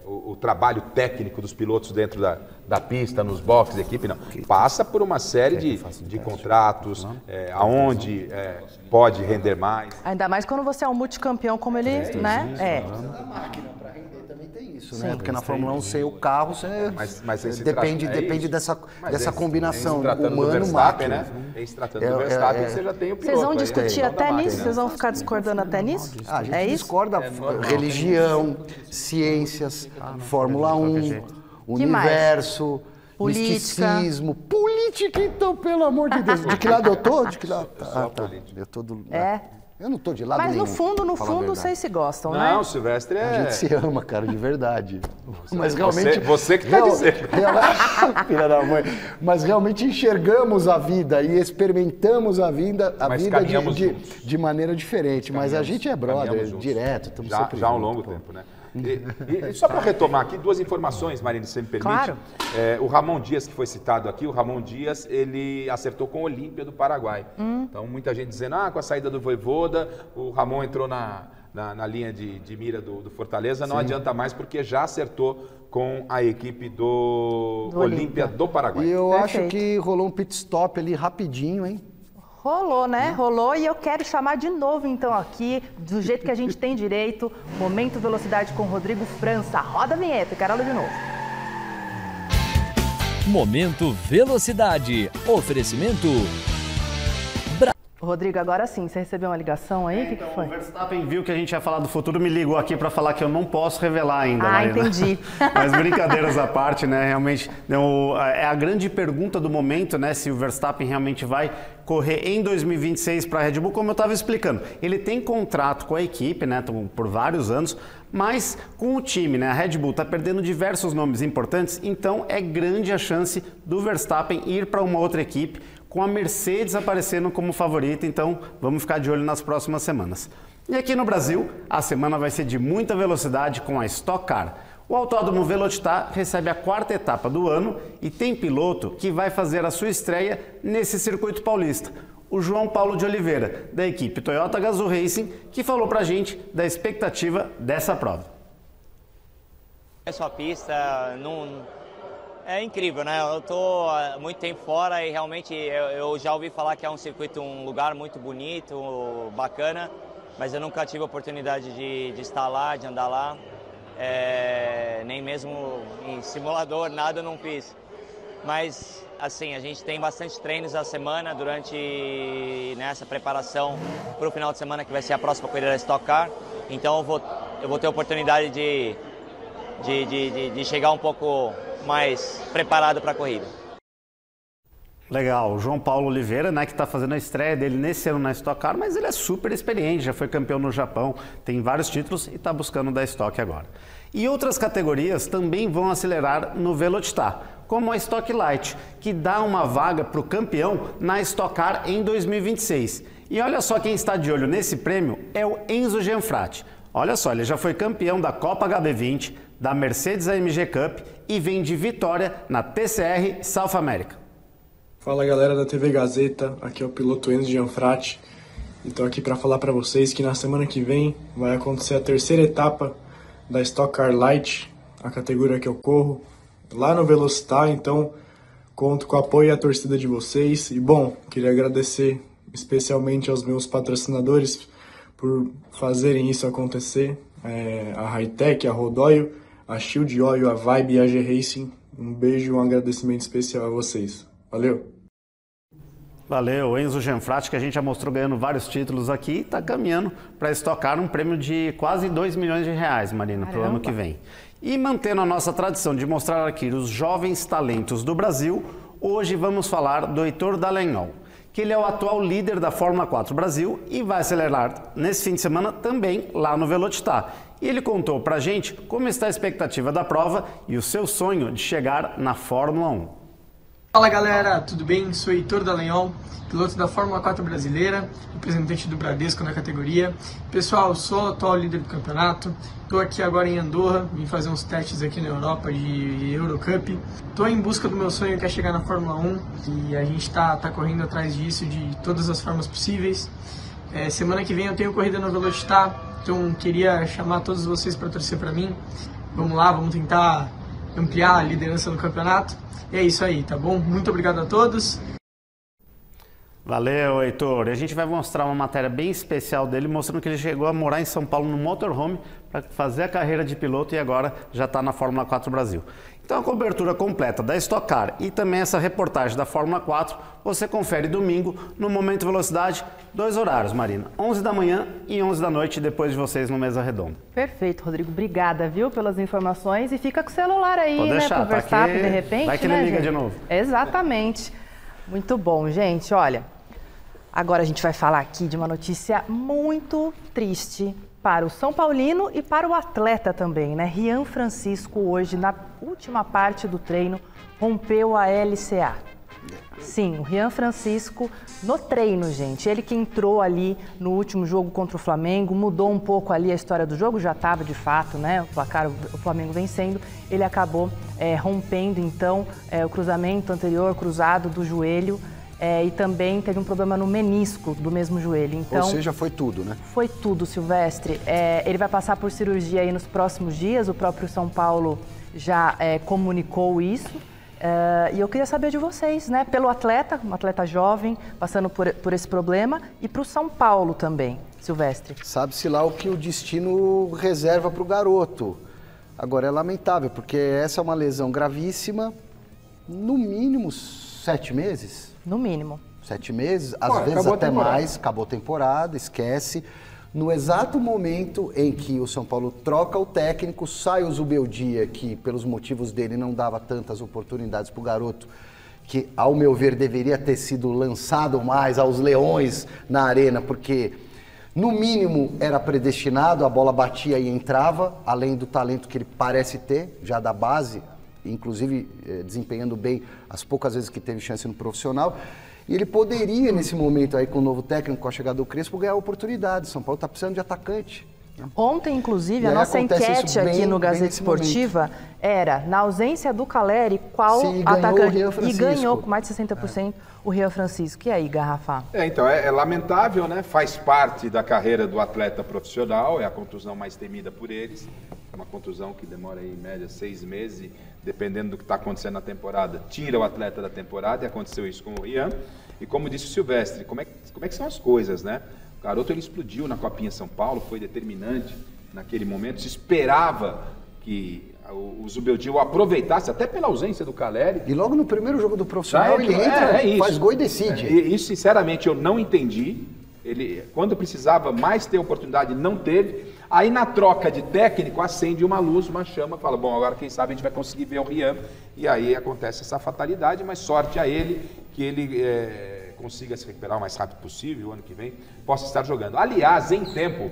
o trabalho técnico dos pilotos dentro da pista, nos boxes da equipe, não. Passa por uma série de contratos, aonde pode render mais. Ainda mais quando você é um multicampeão como ele, né? A máquina para render também tem isso, né? Porque na Fórmula 1 sem o carro, você depende dessa combinação humano-máquina. Né? Em se tratando do Verstappen, você já tem o piloto. Vocês vão discutir até nisso? Vocês vão ficar discordando até nisso? A gente discorda religião, ciências, Fórmula 1, universo, misticismo, política, então, pelo amor de Deus. De que lado eu tô? De que lado? Eu tô do... Eu não tô de lado nenhum. Mas no fundo, vocês se gostam, né? Não, Silvestre A gente se ama, cara, de verdade. Mas realmente... Você que tá dizendo. Filha da mãe. Mas realmente enxergamos a vida e experimentamos a vida de maneira diferente. Mas a gente é brother, direto, estamos sempre já há um longo tempo, né? E só para retomar aqui, duas informações, Marina, se você me permite. Claro. O Ramon Dias, que foi citado aqui, o Ramon Dias, ele acertou com o Olímpia do Paraguai. Então, muita gente dizendo, com a saída do Voivoda, o Ramon entrou na linha de mira do Fortaleza, não adianta mais, porque já acertou com a equipe do Olímpia do Paraguai. E eu acho que rolou um pit stop ali rapidinho, hein? Rolou, né? Rolou e eu quero chamar de novo então aqui, do jeito que a gente tem direito, Momento Velocidade com Rodrigo França. Roda a vinheta, Carola de novo. Momento Velocidade. Oferecimento... Rodrigo, agora sim, você recebeu uma ligação aí? O que foi? O Verstappen viu que a gente ia falar do futuro, me ligou aqui para falar que eu não posso revelar ainda. Marina. Entendi. Mas brincadeiras à parte, né? Realmente, é a grande pergunta do momento, né? Se o Verstappen realmente vai correr em 2026 para a Red Bull, como eu estava explicando. Ele tem contrato com a equipe, né? Por vários anos, mas com o time, né? A Red Bull está perdendo diversos nomes importantes, então é grande a chance do Verstappen ir para uma outra equipe, com a Mercedes aparecendo como favorita, então vamos ficar de olho nas próximas semanas. E aqui no Brasil, a semana vai ser de muita velocidade com a Stock Car. O Autódromo Velocitar recebe a 4ª etapa do ano e tem piloto que vai fazer a sua estreia nesse circuito paulista. O João Paulo de Oliveira, da equipe Toyota Gazoo Racing, que falou pra gente da expectativa dessa prova. Essa pista é incrível, né? Eu tô há muito tempo fora e realmente eu já ouvi falar que é um circuito, um lugar muito bonito, bacana, mas eu nunca tive a oportunidade de estar lá, de andar lá, nem mesmo em simulador, nada eu não fiz. Mas, assim, a gente tem bastante treinos a semana durante essa preparação para o final de semana, que vai ser a próxima corrida da Stock Car. Então eu vou ter a oportunidade de chegar um pouco mais preparado para a corrida. Legal, o João Paulo Oliveira, né, que está fazendo a estreia dele nesse ano na Stock Car, mas ele é super experiente, já foi campeão no Japão, tem vários títulos e está buscando da Stock agora. E outras categorias também vão acelerar no Velocitar, como a Stock Light, que dá uma vaga para o campeão na Stock Car em 2026. E olha só quem está de olho nesse prêmio é o Enzo Gianfratti. Olha só, ele já foi campeão da Copa HB20, da Mercedes AMG Cup e vem de vitória na TCR South America. Fala galera da TV Gazeta, aqui é o piloto Enzo Gianfratti e estou aqui para falar para vocês que na semana que vem vai acontecer a 3ª etapa da Stock Car Light, a categoria que eu corro, lá no Velocitar, então conto com o apoio e a torcida de vocês. E bom, queria agradecer especialmente aos meus patrocinadores por fazerem isso acontecer, a Hightech, a Rodóio, a Shield Oil, a Vibe e a G-Racing. Um beijo e um agradecimento especial a vocês. Valeu! Valeu, Enzo Gianfratti, que a gente já mostrou ganhando vários títulos aqui, está caminhando para estocar um prêmio de quase 2 milhões de reais, Marina, para o ano que vem. E mantendo a nossa tradição de mostrar aqui os jovens talentos do Brasil, hoje vamos falar do Heitor Dallagnol, que ele é o atual líder da Fórmula 4 Brasil e vai acelerar nesse fim de semana também lá no Velocitar. E ele contou pra gente como está a expectativa da prova e o seu sonho de chegar na Fórmula 1. Fala galera, tudo bem? Sou Heitor Dallagnol, piloto da Fórmula 4 brasileira, representante do Bradesco na categoria. Pessoal, sou o atual líder do campeonato, estou aqui agora em Andorra, vim fazer uns testes aqui na Europa de Eurocup. Estou em busca do meu sonho, que é chegar na Fórmula 1, e a gente está correndo atrás disso de todas as formas possíveis. Semana que vem eu tenho corrida no Velocitar, então queria chamar todos vocês para torcer para mim. Vamos lá, vamos tentar ampliar a liderança do campeonato. E é isso aí, tá bom? Muito obrigado a todos. Valeu, Heitor. E a gente vai mostrar uma matéria bem especial dele, mostrando que ele chegou a morar em São Paulo no motorhome para fazer a carreira de piloto e agora já está na Fórmula 4 Brasil. Então a cobertura completa da Stock Car e também essa reportagem da Fórmula 4 você confere domingo no Momento Velocidade, 2 horários, Marina, 11 da manhã e 11 da noite, depois de vocês no Mesa Redonda. Perfeito, Rodrigo. Obrigada, viu, pelas informações. E fica com o celular aí, pode deixar, né, pro Verstappen, aqui, de repente, vai que né, ele liga gente? de novo. Exatamente. Muito bom, gente. Olha, agora a gente vai falar aqui de uma notícia muito triste para o São Paulino e para o atleta também, né? Rian Francisco hoje, na última parte do treino, rompeu a LCA. Sim, o Rian Francisco no treino, gente. Ele que entrou ali no último jogo contra o Flamengo, mudou um pouco ali a história do jogo, já estava de fato, né? O placar, o Flamengo vencendo. Ele acabou rompendo, então, o cruzamento anterior, cruzado do joelho. E também teve um problema no menisco do mesmo joelho. Então, ou seja, foi tudo, né? Foi tudo, Silvestre. Ele vai passar por cirurgia aí nos próximos dias. O próprio São Paulo já comunicou isso. E eu queria saber de vocês, né? Pelo atleta, um atleta jovem, passando por esse problema, e para o São Paulo também, Silvestre. Sabe-se lá o que o destino reserva para o garoto. Agora, é lamentável, porque essa é uma lesão gravíssima, no mínimo 7 meses. No mínimo. 7 meses, às vezes até mais, acabou a temporada, esquece. No exato momento em que o São Paulo troca o técnico, sai o Zubeldia, que pelos motivos dele não dava tantas oportunidades para o garoto, que ao meu ver deveria ter sido lançado mais aos leões na arena, porque no mínimo era predestinado, a bola batia e entrava, além do talento que ele parece ter, já da base, inclusive desempenhando bem as poucas vezes que teve chance no profissional. E ele poderia, nesse momento aí, com o novo técnico, com a chegada do Crespo, ganhar oportunidade. São Paulo está precisando de atacante. Ontem, inclusive, a nossa enquete aqui no Gazeta Esportiva era, na ausência do Caleri, qual atacante? E ganhou com mais de 60% o Rian Francisco. E aí, Garrafa? Então, é lamentável, né? Faz parte da carreira do atleta profissional, é a contusão mais temida por eles. É uma contusão que demora, aí, em média, 6 meses, e, dependendo do que está acontecendo na temporada, tira o atleta da temporada, e aconteceu isso com o Rian. E como disse o Silvestre, como é que são as coisas, né? O garoto, ele explodiu na Copinha São Paulo, foi determinante naquele momento, se esperava que o Zubeldia o aproveitasse, até pela ausência do Caleri. E logo no primeiro jogo do profissional ele entra, faz gol e decide. Isso, sinceramente, eu não entendi. Ele, quando precisava mais ter oportunidade, não teve. Aí, na troca de técnico, acende uma luz, uma chama, fala, bom, agora quem sabe a gente vai conseguir ver o Rian. E aí acontece essa fatalidade, mas sorte a ele, que ele consiga se recuperar o mais rápido possível, o ano que vem possa estar jogando. Aliás, em tempo,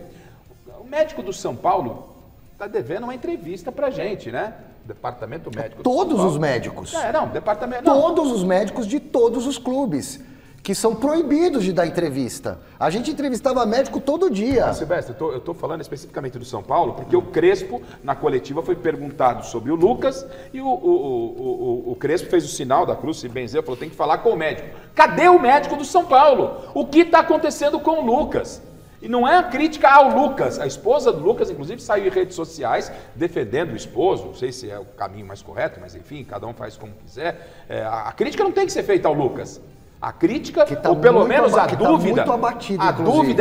o médico do São Paulo está devendo uma entrevista pra gente, né? Departamento médico. Todos os médicos. Departamento. Todos os médicos de todos os clubes, que são proibidos de dar entrevista. A gente entrevistava médico todo dia. Silvestre, eu estou falando especificamente do São Paulo, porque o Crespo, na coletiva, foi perguntado sobre o Lucas, e o Crespo fez o sinal da cruz, se benzeu, falou, tem que falar com o médico. Cadê o médico do São Paulo? O que está acontecendo com o Lucas? E não é a crítica ao Lucas. A esposa do Lucas, inclusive, saiu em redes sociais defendendo o esposo. Não sei se é o caminho mais correto, mas enfim, cada um faz como quiser. A crítica não tem que ser feita ao Lucas. A crítica, ou pelo menos a dúvida,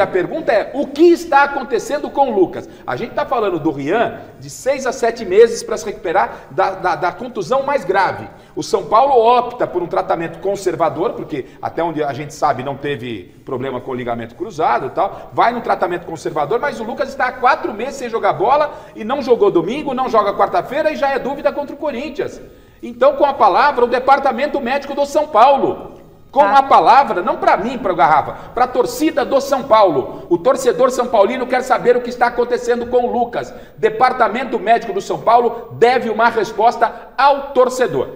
a pergunta é, o que está acontecendo com o Lucas? A gente está falando do Rian de 6 a 7 meses para se recuperar da contusão mais grave. O São Paulo opta por um tratamento conservador, porque até onde a gente sabe não teve problema com o ligamento cruzado e tal, vai no tratamento conservador, mas o Lucas está há 4 meses sem jogar bola e não jogou domingo, não joga quarta-feira e já é dúvida contra o Corinthians. Então, com a palavra, o departamento médico do São Paulo. Com a palavra, não para mim, para o Garrafa, para a torcida do São Paulo. O torcedor são paulino quer saber o que está acontecendo com o Lucas. Departamento médico do São Paulo deve uma resposta ao torcedor.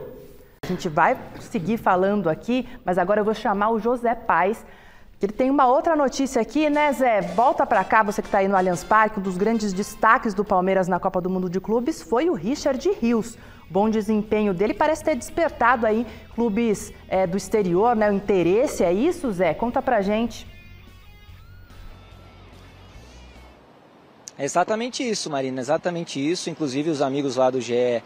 A gente vai seguir falando aqui, mas agora eu vou chamar o José Paes. Ele tem uma outra notícia aqui, né, Zé? Volta para cá, você que está aí no Allianz Parque. Um dos grandes destaques do Palmeiras na Copa do Mundo de Clubes foi o Richard Rios. Bom desempenho dele, parece ter despertado aí clubes do exterior, né? O interesse, é isso, Zé? Conta pra gente. É exatamente isso, Marina, exatamente isso. Inclusive, os amigos lá do GE.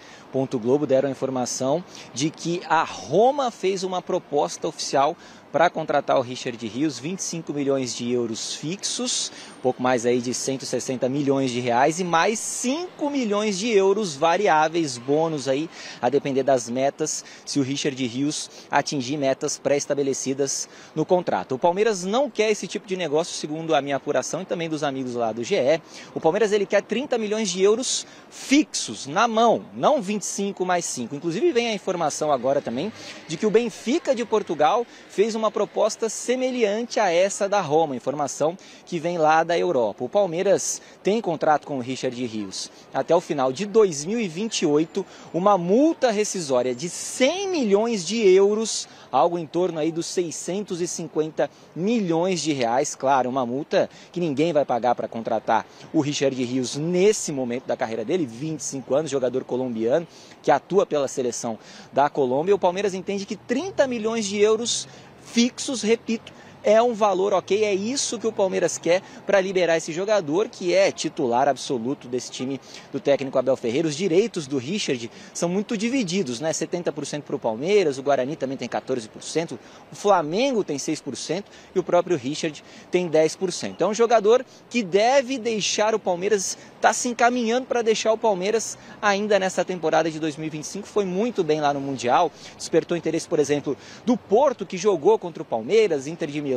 Globo deram a informação de que a Roma fez uma proposta oficial para contratar o Richard Rios, 25 milhões de euros fixos, pouco mais aí de 160 milhões de reais e mais 5 milhões de euros variáveis, bônus aí, a depender das metas, se o Richard Rios atingir metas pré-estabelecidas no contrato. O Palmeiras não quer esse tipo de negócio, segundo a minha apuração e também dos amigos lá do GE. O Palmeiras ele quer 30 milhões de euros fixos, na mão, não 25 mais 5. Inclusive vem a informação agora também de que o Benfica de Portugal fez uma proposta semelhante a essa da Roma, informação que vem lá da Europa. O Palmeiras tem contrato com o Richard Rios até o final de 2028, uma multa rescisória de 100 milhões de euros, algo em torno aí dos 650 milhões de reais. Claro, uma multa que ninguém vai pagar para contratar o Richard Rios nesse momento da carreira dele, 25 anos, jogador colombiano que atua pela seleção da Colômbia. O Palmeiras entende que 30 milhões de euros fixos, repito, é um valor ok, é isso que o Palmeiras quer para liberar esse jogador, que é titular absoluto desse time do técnico Abel Ferreira. Os direitos do Richard são muito divididos, né? 70% para o Palmeiras, o Guarani também tem 14%, o Flamengo tem 6% e o próprio Richard tem 10%. É um jogador que deve deixar o Palmeiras, está se encaminhando para deixar o Palmeiras ainda nessa temporada de 2025, foi muito bem lá no Mundial, despertou interesse, por exemplo, do Porto, que jogou contra o Palmeiras, Inter de Milão,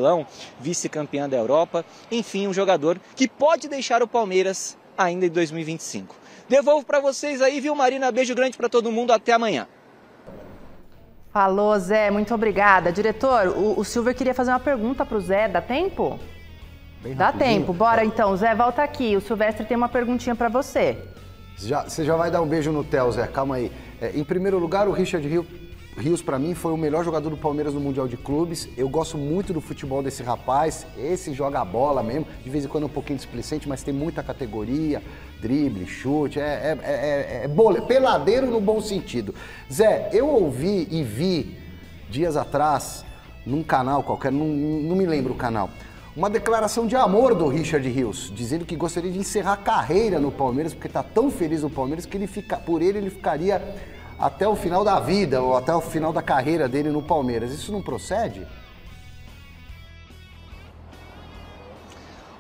vice-campeã da Europa, enfim, um jogador que pode deixar o Palmeiras ainda em 2025. Devolvo para vocês aí, viu, Marina? Beijo grande para todo mundo, até amanhã. Falou, Zé, muito obrigada. Diretor, o Silver queria fazer uma pergunta para o Zé, dá tempo? Dá tempo, bora então. Zé, volta aqui, o Silvestre tem uma perguntinha para você. Você já vai dar um beijo no Theo, Zé, calma aí. Em primeiro lugar, o Richard Rios, para mim, foi o melhor jogador do Palmeiras no Mundial de Clubes. Eu gosto muito do futebol desse rapaz. Esse joga a bola mesmo, de vez em quando é um pouquinho displicente, mas tem muita categoria, drible, chute, peladeiro no bom sentido. Zé, eu ouvi e vi dias atrás, num canal qualquer, não me lembro o canal, uma declaração de amor do Richard Rios, dizendo que gostaria de encerrar a carreira no Palmeiras, porque está tão feliz no Palmeiras que ele ficaria até o final da vida ou até o final da carreira dele no Palmeiras. Isso não procede?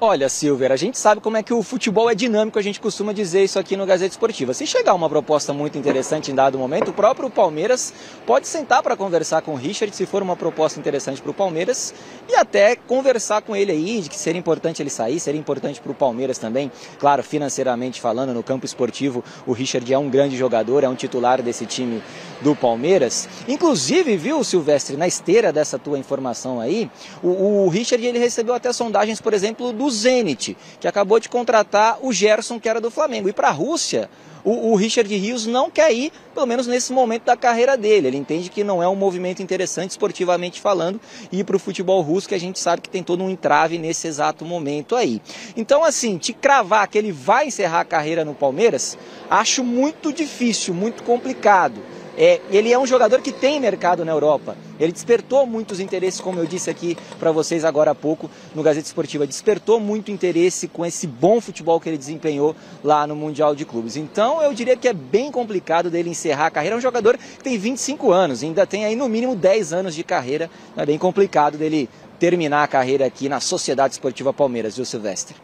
Olha, Silver, a gente sabe como é que o futebol é dinâmico, a gente costuma dizer isso aqui no Gazeta Esportiva. Se chegar uma proposta muito interessante em dado momento, o próprio Palmeiras pode sentar para conversar com o Richard, se for uma proposta interessante para o Palmeiras, e até conversar com ele aí, de que seria importante ele sair, seria importante para o Palmeiras também. Claro, financeiramente falando, no campo esportivo, o Richard é um grande jogador, é um titular desse time do Palmeiras. Inclusive, viu, Silvestre, na esteira dessa tua informação aí, o Richard ele recebeu até sondagens, por exemplo, do Zenit, que acabou de contratar o Gerson, que era do Flamengo. E para a Rússia, o Richard Rios não quer ir, pelo menos nesse momento da carreira dele. Ele entende que não é um movimento interessante, esportivamente falando, ir para o futebol russo, que a gente sabe que tem todo um entrave nesse exato momento aí. Então, assim, te cravar que ele vai encerrar a carreira no Palmeiras, acho muito difícil, muito complicado. Ele é um jogador que tem mercado na Europa. Ele despertou muitos interesses, como eu disse aqui para vocês agora há pouco no Gazeta Esportiva. Despertou muito interesse com esse bom futebol que ele desempenhou lá no Mundial de Clubes. Então eu diria que é bem complicado dele encerrar a carreira. É um jogador que tem 25 anos, ainda tem aí no mínimo 10 anos de carreira. É bem complicado dele terminar a carreira aqui na Sociedade Esportiva Palmeiras, viu, Silvestre?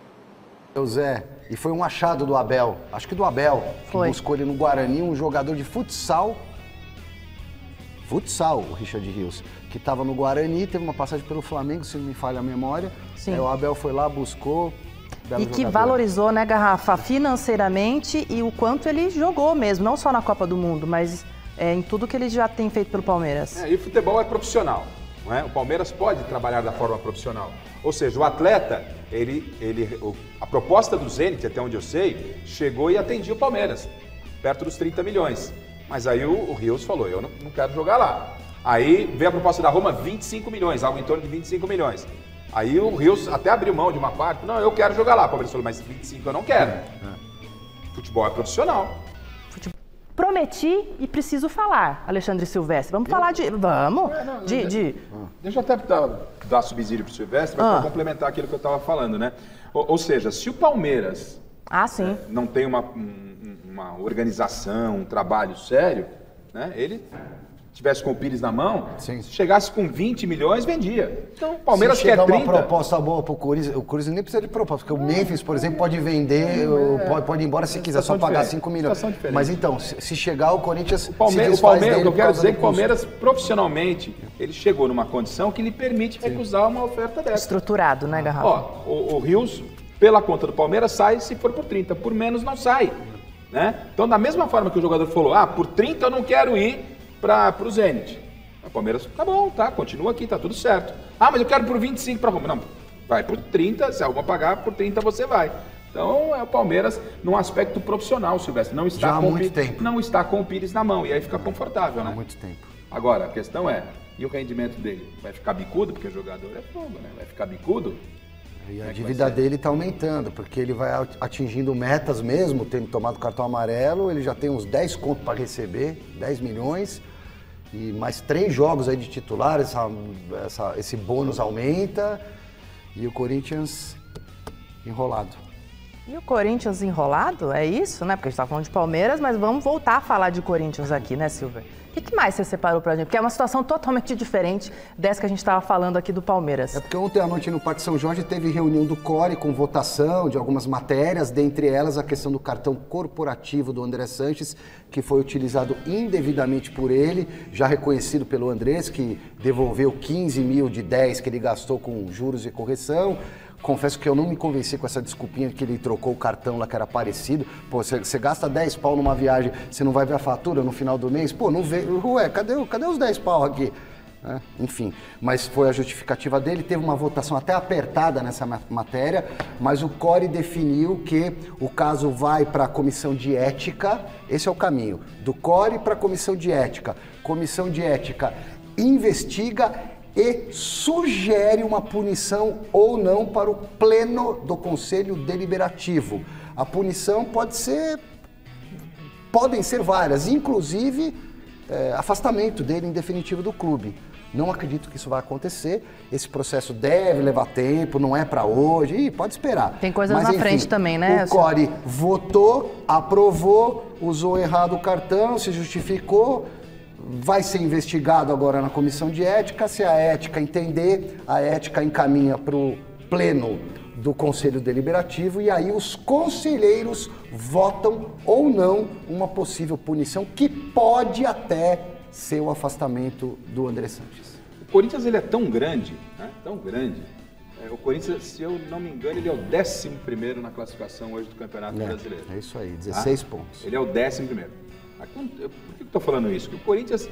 Zé, e foi um achado do Abel, acho que do Abel, que buscou ele no Guarani, um jogador de futsal, o Richard Rios, que estava no Guarani, teve uma passagem pelo Flamengo, se não me falha a memória. Sim. O Abel foi lá, buscou. E que valorizou, né, Garrafa, financeiramente e o quanto ele jogou mesmo, não só na Copa do Mundo, mas em tudo que ele já tem feito pelo Palmeiras. E o futebol é profissional. Não é? O Palmeiras pode trabalhar da forma profissional. Ou seja, o atleta, a proposta do Zenit, até onde eu sei, chegou e atendia o Palmeiras, perto dos 30 milhões. Mas aí o Rios falou, eu não quero jogar lá. Aí veio a proposta da Roma, 25 milhões, algo em torno de 25 milhões. Aí o Rios até abriu mão de uma parte, não, eu quero jogar lá. O Palmeiras falou, mas 25 eu não quero. Futebol é profissional. Prometi e preciso falar, Alexandre Silvestre. Vamos falar de... Vamos? Deixa eu até dar subsídio para o Silvestre, para complementar aquilo que eu estava falando, né? Ou seja, se o Palmeiras não tem uma organização, um trabalho sério, né? Ele tivesse com o Pires na mão, se chegasse com 20 milhões, vendia. Então o Palmeiras quer 30. Se chegar uma proposta boa para o Corinthians nem precisa de proposta, porque o Memphis, por exemplo, pode vender, pode ir embora se quiser, só pagar 5 milhões. Mas então, se chegar o Corinthians, o Palmeiras, eu quero dizer que o Palmeiras, profissionalmente, ele chegou numa condição que lhe permite recusar uma oferta dessa. Estruturado, né, Garrafa? O Rios, pela conta do Palmeiras, sai se for por 30, por menos não sai. Né? Então, da mesma forma que o jogador falou, por 30 eu não quero ir para o Zenit. O Palmeiras, tá bom, continua aqui, tá tudo certo. Mas eu quero por 25 para Roma. Não, vai por 30, se a Roma pagar, por 30 você vai. Então, é o Palmeiras num aspecto profissional, Silvestre. Não está com o Pires na mão, e aí fica confortável, né? Há muito tempo. Agora, a questão é, e o rendimento dele? Vai ficar bicudo? Porque o jogador é fogo, né? Vai ficar bicudo? E a dívida dele está aumentando, porque ele vai atingindo metas mesmo, tendo tomado cartão amarelo, ele já tem uns 10 contos para receber, 10 milhões, e mais 3 jogos aí de titular, esse bônus aumenta, e o Corinthians enrolado. E o Corinthians enrolado? É isso, né? Porque a gente está falando de Palmeiras, mas vamos voltar a falar de Corinthians aqui, né, Silver? O que mais você separou pra gente? Porque é uma situação totalmente diferente dessa que a gente estava falando aqui do Palmeiras. É porque ontem à noite no Parque São Jorge teve reunião do CORE com votação de algumas matérias, dentre elas a questão do cartão corporativo do André Sanches, que foi utilizado indevidamente por ele, já reconhecido pelo Andrés, que devolveu 15 mil de 10 que ele gastou com juros e correção. Confesso que eu não me convenci com essa desculpinha de que ele trocou o cartão lá que era parecido. Pô, você gasta 10 pau numa viagem, você não vai ver a fatura no final do mês? Pô, não vê. Ué, cadê os 10 pau aqui? Enfim, mas foi a justificativa dele. Teve uma votação até apertada nessa matéria, mas o CORE definiu que o caso vai para a comissão de ética. Esse é o caminho. Do CORE para a comissão de ética. Comissão de ética investiga e sugere uma punição ou não para o pleno do Conselho Deliberativo. A punição podem ser várias, inclusive afastamento dele em definitivo do clube. Não acredito que isso vai acontecer. Esse processo deve levar tempo, não é para hoje, pode esperar. Tem coisas na frente também, né? O CORE votou, aprovou, usou errado o cartão, se justificou. Vai ser investigado agora na comissão de ética. Se a ética entender, a ética encaminha para o pleno do Conselho Deliberativo e aí os conselheiros votam ou não uma possível punição que pode até ser o afastamento do André Sanches. O Corinthians ele é tão grande, né? Tão grande. O Corinthians, se eu não me engano, ele é o 11º na classificação hoje do Campeonato Brasileiro. É isso aí, 16 pontos. Ele é o 11º. Por que eu estou falando isso? Que o Corinthians,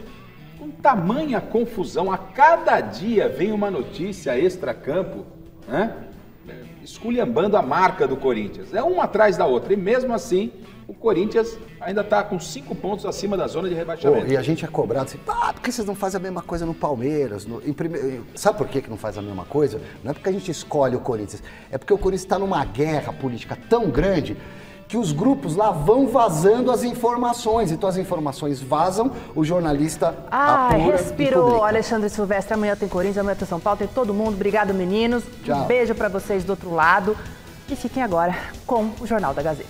com tamanha confusão, a cada dia vem uma notícia extra-campo, né? Esculhambando a marca do Corinthians. É uma atrás da outra. E mesmo assim, o Corinthians ainda está com 5 pontos acima da zona de rebaixamento. E a gente é cobrado assim, por que vocês não fazem a mesma coisa no Palmeiras? Sabe por que não faz a mesma coisa? Não é porque a gente escolhe o Corinthians, é porque o Corinthians está numa guerra política tão grande que os grupos lá vão vazando as informações. Então as informações vazam, o jornalista apura. Respirou, Alexandre Silvestre. Amanhã tem Corinthians, amanhã tem São Paulo, tem todo mundo. Obrigado, meninos. Tchau. Um beijo para vocês do outro lado. E fiquem agora com o Jornal da Gazeta.